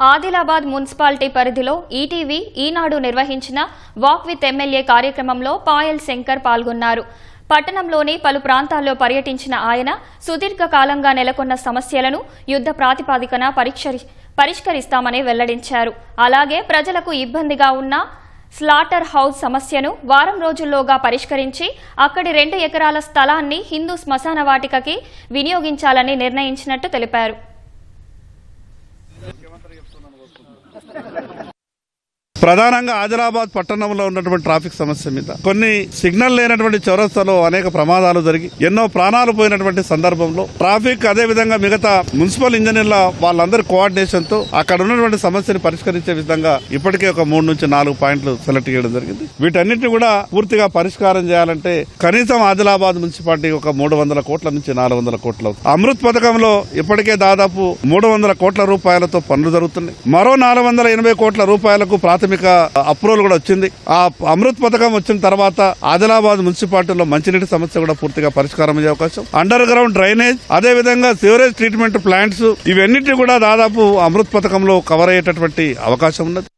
Adilabad municipality పరిధిలో ETV ఈనాడు నిర్వహించిన walk with MLA కార్యక్రమంలో పాయల్ శంకర్ పాల్గొన్నారు. పట్టణంలోని పలు ప్రాంతాల్లో పర్యటించిన ఆయన సుదీర్ఘకాలంగా నెలకొన్న సమస్యలను యుద్ధ ప్రాతిపదికన పరిష్కరిస్తామని వెల్లడించారు. అలాగే ప్రజలకు ఇబ్బందిగా ఉన్న స్లాటర్ హౌస్ సమస్యను వారం రోజుల్లోగా పరిష్కరించి అక్కడి 2 ఎకరాల స్థలాన్ని హిందూ శ్మశాన వాటికకి వినియోగించాలని నిర్ణయించినట్టు తెలిపారు. ప్రధానంగా ఆదిలాబాద్ పట్టణంలో ఉన్నటువంటి ట్రాఫిక్ సమస్య మీద కొన్ని సిగ్నల్ లేనటువంటి చౌరస్తాలో అనేక ప్రమాదాలు జరిగి ఎన్నో ప్రాణాలు పోయినటువంటి సందర్భంలో ట్రాఫిక్ అదే విధంగా మిగతా మున్సిపల్ ఇంజనీర్ల వాళ్ళందరి కోఆర్డినేషన్ తో అక్కడ ఉన్నటువంటి సమస్యను పరిష్కరించే విధంగా ఇప్పటికే ఒక 3 నుంచి 4 పాయింట్లు సెలెక్ట్ చేయడం జరిగింది. వీటన్నిటిని కూడా పూర్తిగా పరిష్కారం చేయాలంటే కనీసం ఆదిలాబాద్ మున్సిపాలిటీ ఒక 300 కోట్ల నుంచి 400 కోట్లు అవుతుంది. అమృత్ పథకంలో ఇప్పటికే దాదాపు 300 కోట్ల రూపాయలతో పనులు జరుగుతున్నాయి. మరో 480 కోట్ల రూపాయలకు ప్రాథమిక అప్రూవల్ కూడా వచ్చింది. ఆ అమృత్ పథకం వచ్చిన తర్వాత ఆదిలాబాద్ మున్సిపాలిటీలో మంచినీటి సమస్య కూడా పూర్తిగా పరిష్కారం అయ్యే అవకాశం, అండర్ గ్రౌండ్ డ్రైనేజ్, అదే విధంగా సివరేజ్ ట్రీట్మెంట్ ప్లాంట్స్, ఇవన్నిటి కూడా దాదాపు అమృత్ పథకంలో కవర్ అయ్యేటటువంటి అవకాశం ఉన్నది.